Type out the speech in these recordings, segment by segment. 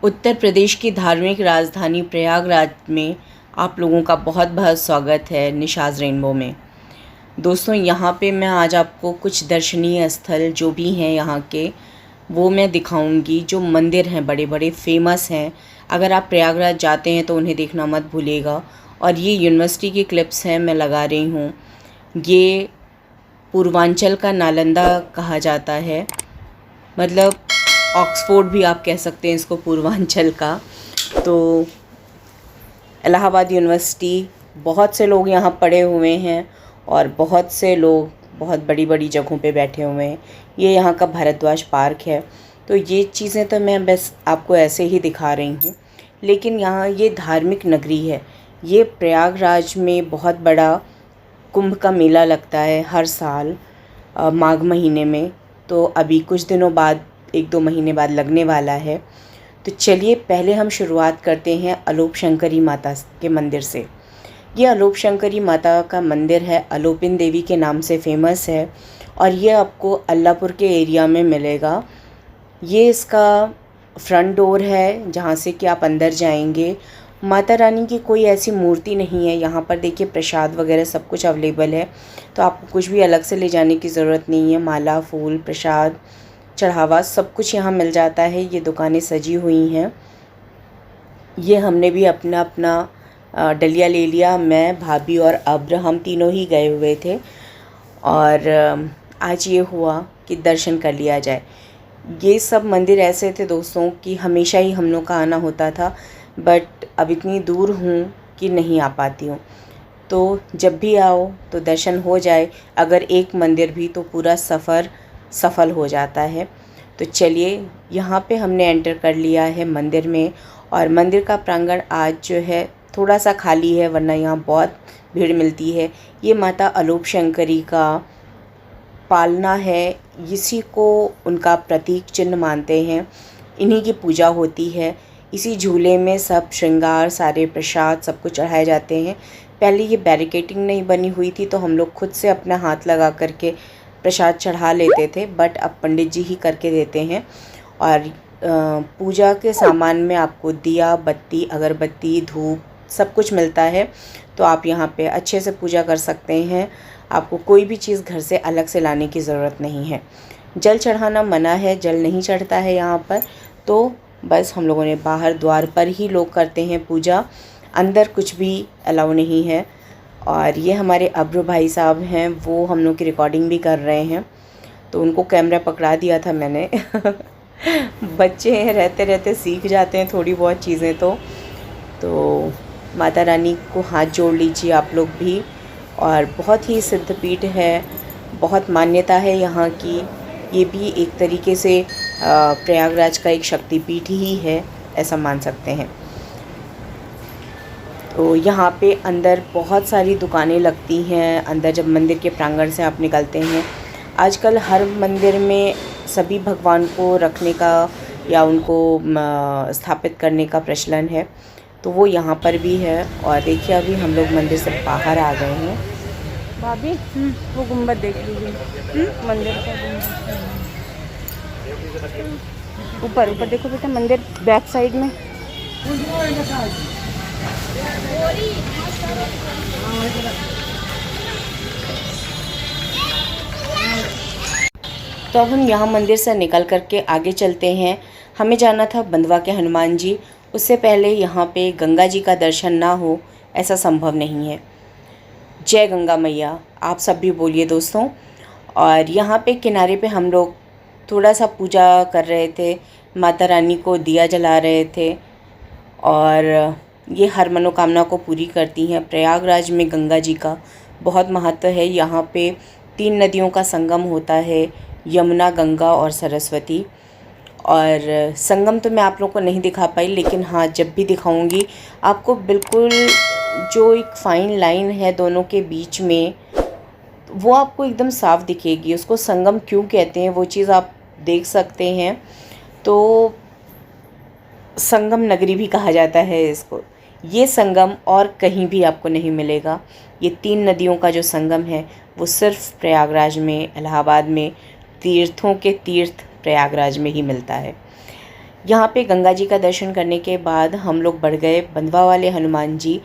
उत्तर प्रदेश की धार्मिक राजधानी प्रयागराज में आप लोगों का बहुत बहुत स्वागत है निशाज़ रेनबो में। दोस्तों, यहाँ पे मैं आज आपको कुछ दर्शनीय स्थल जो भी हैं यहाँ के वो मैं दिखाऊंगी। जो मंदिर हैं बड़े बड़े फेमस हैं, अगर आप प्रयागराज जाते हैं तो उन्हें देखना मत भूलिएगा। और ये यूनिवर्सिटी की क्लिप्स हैं, मैं लगा रही हूँ। ये पूर्वांचल का नालंदा कहा जाता है, मतलब ऑक्सफोर्ड भी आप कह सकते हैं इसको पूर्वांचल का। तो इलाहाबाद यूनिवर्सिटी, बहुत से लोग यहाँ पढ़े हुए हैं और बहुत से लोग बहुत बड़ी बड़ी जगहों पे बैठे हुए हैं। ये यहाँ का भारद्वाज पार्क है। तो ये चीज़ें तो मैं बस आपको ऐसे ही दिखा रही हूँ, लेकिन यहाँ ये धार्मिक नगरी है। ये प्रयागराज में बहुत बड़ा कुंभ का मेला लगता है हर साल माघ महीने में। तो अभी कुछ दिनों बाद, 1-2 महीने बाद लगने वाला है। तो चलिए पहले हम शुरुआत करते हैं अलोप शंकरी माता के मंदिर से। ये अलोप शंकरी माता का मंदिर है, अलोपिन देवी के नाम से फेमस है और ये आपको अल्लाहपुर के एरिया में मिलेगा। ये इसका फ्रंट डोर है जहाँ से कि आप अंदर जाएंगे। माता रानी की कोई ऐसी मूर्ति नहीं है यहाँ पर। देखिए, प्रसाद वगैरह सब कुछ अवेलेबल है, तो आपको कुछ भी अलग से ले जाने की ज़रूरत नहीं है। माला, फूल, प्रसाद, चढ़ावा सब कुछ यहाँ मिल जाता है। ये दुकानें सजी हुई हैं। ये हमने भी अपना अपना डलिया ले लिया। मैं, भाभी और अब्र, हम तीनों ही गए हुए थे और आज ये हुआ कि दर्शन कर लिया जाए। ये सब मंदिर ऐसे थे दोस्तों कि हमेशा ही हम लोग का आना होता था, बट अब इतनी दूर हूँ कि नहीं आ पाती हूँ। तो जब भी आओ तो दर्शन हो जाए, अगर एक मंदिर भी तो पूरा सफ़र सफल हो जाता है। तो चलिए, यहाँ पे हमने एंटर कर लिया है मंदिर में। और मंदिर का प्रांगण आज जो है थोड़ा सा खाली है, वरना यहाँ बहुत भीड़ मिलती है। ये माता अलोप शंकरी का पालना है, इसी को उनका प्रतीक चिन्ह मानते हैं। इन्हीं की पूजा होती है। इसी झूले में सब श्रृंगार, सारे प्रसाद सब कुछ चढ़ाए जाते हैं। पहले ये बैरिकेटिंग नहीं बनी हुई थी, तो हम लोग खुद से अपना हाथ लगा करके प्रसाद चढ़ा लेते थे, बट अब पंडित जी ही करके देते हैं। और पूजा के सामान में आपको दिया, बत्ती, अगरबत्ती, धूप सब कुछ मिलता है। तो आप यहाँ पे अच्छे से पूजा कर सकते हैं। आपको कोई भी चीज़ घर से अलग से लाने की ज़रूरत नहीं है। जल चढ़ाना मना है, जल नहीं चढ़ता है यहाँ पर। तो बस हम लोगों ने बाहर द्वार पर ही लोग करते हैं पूजा, अंदर कुछ भी अलाउ नहीं है। और ये हमारे अब्रू भाई साहब हैं, वो हम लोग की रिकॉर्डिंग भी कर रहे हैं, तो उनको कैमरा पकड़ा दिया था मैंने। बच्चे हैं, रहते रहते सीख जाते हैं थोड़ी बहुत चीज़ें। तो माता रानी को हाथ जोड़ लीजिए आप लोग भी। और बहुत ही सिद्ध पीठ है, बहुत मान्यता है यहाँ की। ये भी एक तरीके से प्रयागराज का एक शक्तिपीठ ही है, ऐसा मान सकते हैं। तो यहाँ पे अंदर बहुत सारी दुकानें लगती हैं। अंदर जब मंदिर के प्रांगण से आप निकलते हैं, आजकल हर मंदिर में सभी भगवान को रखने का या उनको स्थापित करने का प्रचलन है, तो वो यहाँ पर भी है। और देखिए, अभी हम लोग मंदिर से बाहर आ गए हैं। भाभी, वो गुंबद देख लीजिए, मंदिर का ऊपर ऊपर देखो बेटा, मंदिर बैक साइड में। तो अब हम यहाँ मंदिर से निकल करके आगे चलते हैं। हमें जाना था बंदवा के हनुमान जी। उससे पहले यहाँ पे गंगा जी का दर्शन ना हो, ऐसा संभव नहीं है। जय गंगा मैया, आप सब भी बोलिए दोस्तों। और यहाँ पे किनारे पे हम लोग थोड़ा सा पूजा कर रहे थे, माता रानी को दिया जला रहे थे। और ये हर मनोकामना को पूरी करती हैं। प्रयागराज में गंगा जी का बहुत महत्व है। यहाँ पे 3 नदियों का संगम होता है, यमुना, गंगा और सरस्वती। और संगम तो मैं आप लोगों को नहीं दिखा पाई, लेकिन हाँ, जब भी दिखाऊंगी आपको बिल्कुल जो एक फ़ाइन लाइन है दोनों के बीच में, वो आपको एकदम साफ दिखेगी। उसको संगम क्यों कहते हैं वो चीज़ आप देख सकते हैं। तो संगम नगरी भी कहा जाता है इसको। ये संगम और कहीं भी आपको नहीं मिलेगा। ये 3 नदियों का जो संगम है वो सिर्फ प्रयागराज में, इलाहाबाद में, तीर्थों के तीर्थ प्रयागराज में ही मिलता है। यहाँ पे गंगा जी का दर्शन करने के बाद हम लोग बढ़ गए बंधवा वाले हनुमान जी,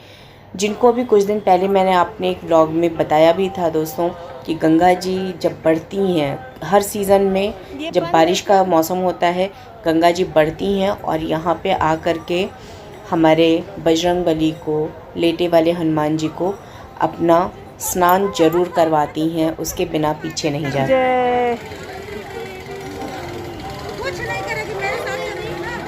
जिनको अभी कुछ दिन पहले मैंने अपने एक व्लॉग में बताया भी था दोस्तों कि गंगा जी जब बढ़ती हैं हर सीज़न में, जब बारिश का मौसम होता है गंगा जी बढ़ती हैं और यहाँ पे आकर के हमारे बजरंगबली को, लेटे वाले हनुमान जी को अपना स्नान जरूर करवाती हैं, उसके बिना पीछे नहीं जाती। कुछ नहीं करेगी मेरे साथ नहीं ना।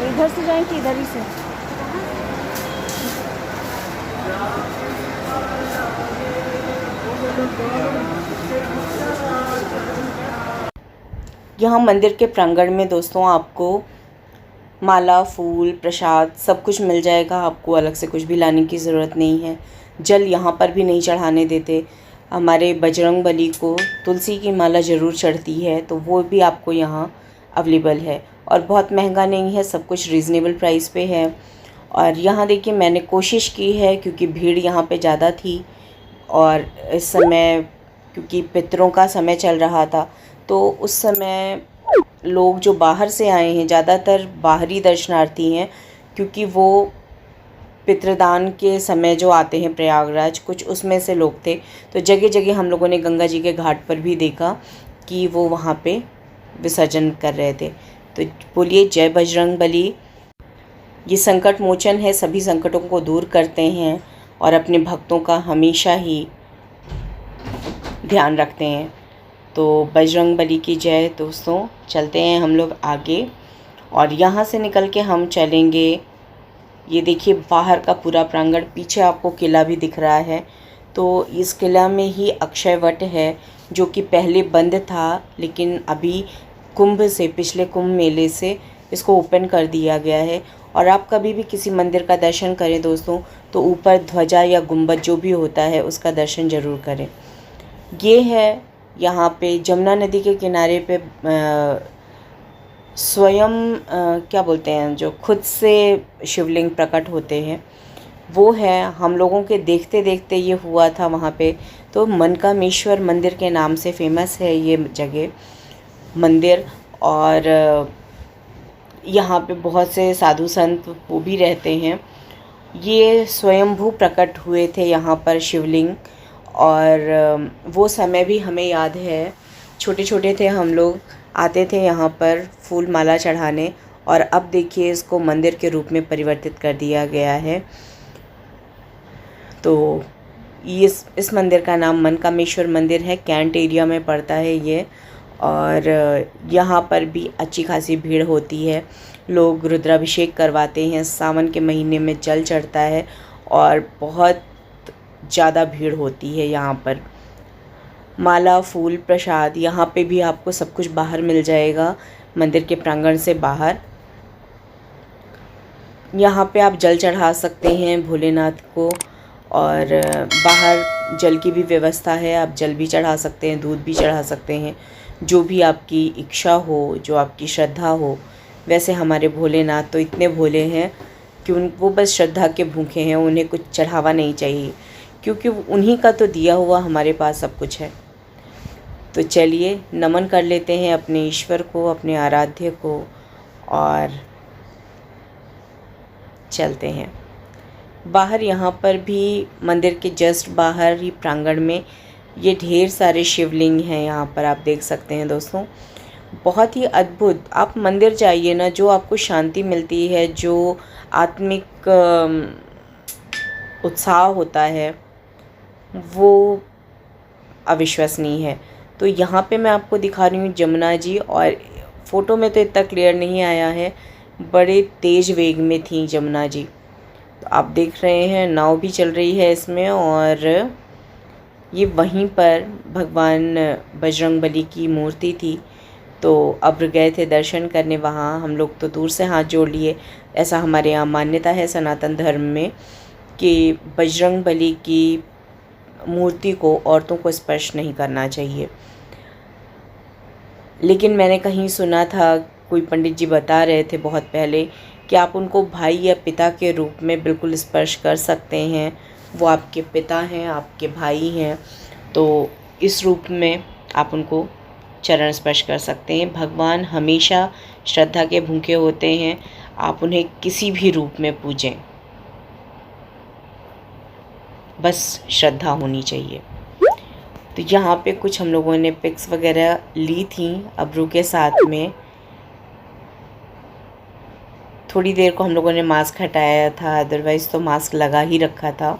इधर से जाएं कि इधर ही से? यहाँ मंदिर के प्रांगण में दोस्तों आपको माला, फूल, प्रसाद सब कुछ मिल जाएगा। आपको अलग से कुछ भी लाने की ज़रूरत नहीं है। जल यहाँ पर भी नहीं चढ़ाने देते। हमारे बजरंगबली को तुलसी की माला ज़रूर चढ़ती है, तो वो भी आपको यहाँ अवेलेबल है और बहुत महंगा नहीं है, सब कुछ रीज़नेबल प्राइस पे है। और यहाँ देखिए मैंने कोशिश की है क्योंकि भीड़ यहाँ पे ज़्यादा थी और इस समय क्योंकि पितरों का समय चल रहा था, तो उस समय लोग जो बाहर से आए हैं, ज़्यादातर बाहरी दर्शनार्थी हैं, क्योंकि वो पितृदान के समय जो आते हैं प्रयागराज, कुछ उसमें से लोग थे। तो जगह जगह हम लोगों ने गंगा जी के घाट पर भी देखा कि वो वहाँ पे विसर्जन कर रहे थे। तो बोलिए जय बजरंगबली। ये संकट मोचन है, सभी संकटों को दूर करते हैं और अपने भक्तों का हमेशा ही ध्यान रखते हैं। तो बजरंगबली की जय दोस्तों। चलते हैं हम लोग आगे और यहाँ से निकल के हम चलेंगे। ये देखिए बाहर का पूरा प्रांगण, पीछे आपको किला भी दिख रहा है। तो इस किला में ही अक्षय वट है जो कि पहले बंद था, लेकिन अभी कुंभ से, पिछले कुंभ मेले से इसको ओपन कर दिया गया है। और आप कभी भी किसी मंदिर का दर्शन करें दोस्तों तो ऊपर ध्वजा या गुंबद जो भी होता है उसका दर्शन ज़रूर करें। ये है यहाँ पे जमुना नदी के किनारे पे स्वयं क्या बोलते हैं, जो खुद से शिवलिंग प्रकट होते हैं, वो है। हम लोगों के देखते देखते ये हुआ था वहाँ पे। तो मनकामेश्वर मंदिर के नाम से फेमस है ये जगह, मंदिर। और यहाँ पे बहुत से साधु संत वो भी रहते हैं। ये स्वयंभू प्रकट हुए थे यहाँ पर शिवलिंग, और वो समय भी हमें याद है। छोटे छोटे थे हम लोग, आते थे यहाँ पर फूल माला चढ़ाने, और अब देखिए इसको मंदिर के रूप में परिवर्तित कर दिया गया है। तो इस मंदिर का नाम मनकामेश्वर मंदिर है, कैंट एरिया में पड़ता है ये। और यहाँ पर भी अच्छी खासी भीड़ होती है। लोग रुद्राभिषेक करवाते हैं, सावन के महीने में जल चढ़ता है और बहुत ज़्यादा भीड़ होती है यहाँ पर। माला, फूल, प्रसाद यहाँ पे भी आपको सब कुछ बाहर मिल जाएगा, मंदिर के प्रांगण से बाहर। यहाँ पे आप जल चढ़ा सकते हैं भोलेनाथ को, और बाहर जल की भी व्यवस्था है, आप जल भी चढ़ा सकते हैं, दूध भी चढ़ा सकते हैं, जो भी आपकी इच्छा हो, जो आपकी श्रद्धा हो। वैसे हमारे भोलेनाथ तो इतने भोले हैं कि वो बस श्रद्धा के भूखे हैं, उन्हें कुछ चढ़ावा नहीं चाहिए, क्योंकि उन्हीं का तो दिया हुआ हमारे पास सब कुछ है। तो चलिए नमन कर लेते हैं अपने ईश्वर को, अपने आराध्य को, और चलते हैं बाहर। यहाँ पर भी मंदिर के जस्ट बाहर ही प्रांगण में ये ढेर सारे शिवलिंग हैं, यहाँ पर आप देख सकते हैं दोस्तों। बहुत ही अद्भुत। आप मंदिर जाइए ना, जो आपको शांति मिलती है, जो आत्मिक उत्साह होता है, वो अविश्वसनीय है। तो यहाँ पे मैं आपको दिखा रही हूँ जमुना जी, और फ़ोटो में तो इतना क्लियर नहीं आया है, बड़े तेज़ वेग में थी जमुना जी। तो आप देख रहे हैं नाव भी चल रही है इसमें, और ये वहीं पर भगवान बजरंगबली की मूर्ति थी। तो अब गए थे दर्शन करने वहाँ, हम लोग तो दूर से हाथ जोड़ लिए। ऐसा हमारे यहाँ मान्यता है सनातन धर्म में कि बजरंगबली की मूर्ति को औरतों को स्पर्श नहीं करना चाहिए। लेकिन मैंने कहीं सुना था, कोई पंडित जी बता रहे थे बहुत पहले, कि आप उनको भाई या पिता के रूप में बिल्कुल स्पर्श कर सकते हैं। वो आपके पिता हैं, आपके भाई हैं, तो इस रूप में आप उनको चरण स्पर्श कर सकते हैं। भगवान हमेशा श्रद्धा के भूखे होते हैं, आप उन्हें किसी भी रूप में पूजें, बस श्रद्धा होनी चाहिए। तो यहाँ पे कुछ हम लोगों ने पिक्स वगैरह ली थी अब्रू के साथ में। थोड़ी देर को हम लोगों ने मास्क हटाया था, अदरवाइज़ तो मास्क लगा ही रखा था।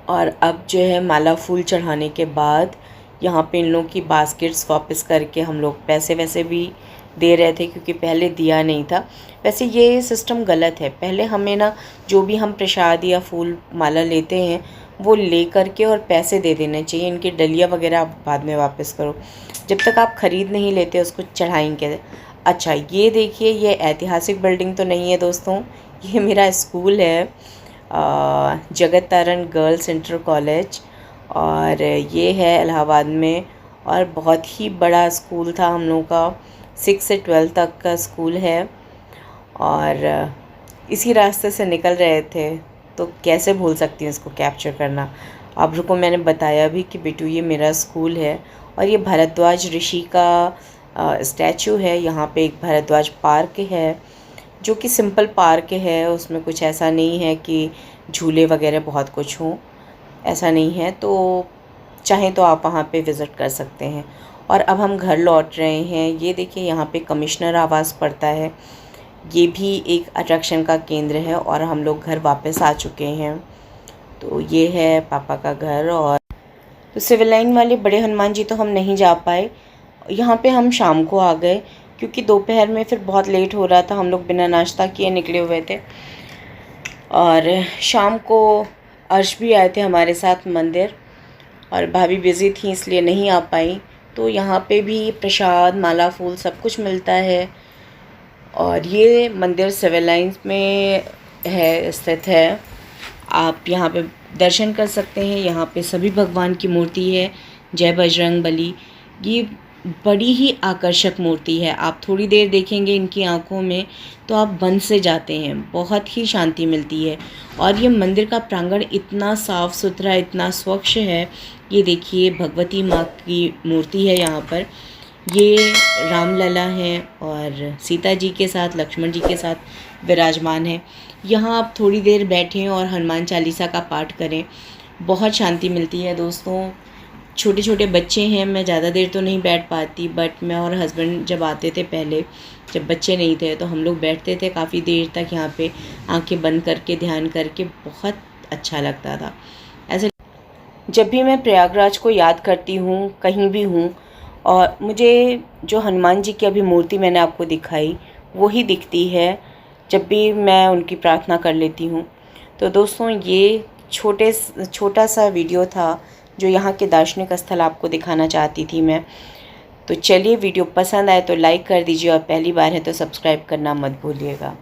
और अब जो है माला फूल चढ़ाने के बाद यहाँ पे इन लोगों की बास्केट्स वापस करके हम लोग पैसे वैसे भी दे रहे थे, क्योंकि पहले दिया नहीं था। वैसे ये सिस्टम गलत है। पहले हमें ना जो भी हम प्रसाद या फूल माला लेते हैं वो ले करके और पैसे दे देने चाहिए। इनकी डलिया वगैरह आप बाद में वापस करो, जब तक आप ख़रीद नहीं लेते उसको चढ़ाएंगे। अच्छा, ये देखिए, ये ऐतिहासिक बिल्डिंग तो नहीं है दोस्तों, ये मेरा स्कूल है, जगत तारण गर्ल्स इंटर कॉलेज, और ये है इलाहाबाद में। और बहुत ही बड़ा स्कूल था हम लोगों का, 6 से 12 तक का स्कूल है। और इसी रास्ते से निकल रहे थे, तो कैसे भूल सकती हूँ इसको कैप्चर करना। आप लोगों को मैंने बताया भी कि बेटू ये मेरा स्कूल है। और ये भारद्वाज ऋषि का स्टैचू है। यहाँ पे एक भारद्वाज पार्क है, जो कि सिंपल पार्क है, उसमें कुछ ऐसा नहीं है कि झूले वगैरह बहुत कुछ हों, ऐसा नहीं है। तो चाहें तो आप वहाँ पे विज़िट कर सकते हैं। और अब हम घर लौट रहे हैं। ये देखिए, यहाँ पे कमिश्नर आवास पड़ता है, ये भी एक अट्रैक्शन का केंद्र है। और हम लोग घर वापस आ चुके हैं। तो ये है पापा का घर। और तो सिविल लाइन वाले बड़े हनुमान जी तो हम नहीं जा पाए, यहाँ पे हम शाम को आ गए, क्योंकि दोपहर में फिर बहुत लेट हो रहा था। हम लोग बिना नाश्ता किए निकले हुए थे। और शाम को अर्श भी आए थे हमारे साथ मंदिर, और भाभी बिज़ी थी इसलिए नहीं आ पाई। तो यहाँ पे भी प्रसाद, माला, फूल सब कुछ मिलता है। और ये मंदिर सिविल लाइंस में है, स्थित है। आप यहाँ पे दर्शन कर सकते हैं। यहाँ पे सभी भगवान की मूर्ति है। जय बजरंगबली, ये बड़ी ही आकर्षक मूर्ति है। आप थोड़ी देर देखेंगे इनकी आंखों में तो आप बन से जाते हैं, बहुत ही शांति मिलती है। और ये मंदिर का प्रांगण इतना साफ़ सुथरा, इतना स्वच्छ है। ये देखिए, भगवती माँ की मूर्ति है यहाँ पर। ये रामलला हैं और सीता जी के साथ, लक्ष्मण जी के साथ विराजमान है। यहाँ आप थोड़ी देर बैठें और हनुमान चालीसा का पाठ करें, बहुत शांति मिलती है दोस्तों। छोटे छोटे बच्चे हैं, मैं ज़्यादा देर तो नहीं बैठ पाती, बट मैं और हस्बैंड जब आते थे पहले, जब बच्चे नहीं थे, तो हम लोग बैठते थे काफ़ी देर तक यहाँ पे, आंखें बंद करके ध्यान करके। बहुत अच्छा लगता था। ऐसे जब भी मैं प्रयागराज को याद करती हूँ, कहीं भी हूँ, और मुझे जो हनुमान जी की अभी मूर्ति मैंने आपको दिखाई वही दिखती है जब भी मैं उनकी प्रार्थना कर लेती हूँ। तो दोस्तों, ये छोटा सा वीडियो था जो यहाँ के दार्शनिक स्थल आपको दिखाना चाहती थी मैं। तो चलिए, वीडियो पसंद आए तो लाइक कर दीजिए, और पहली बार है तो सब्सक्राइब करना मत भूलिएगा।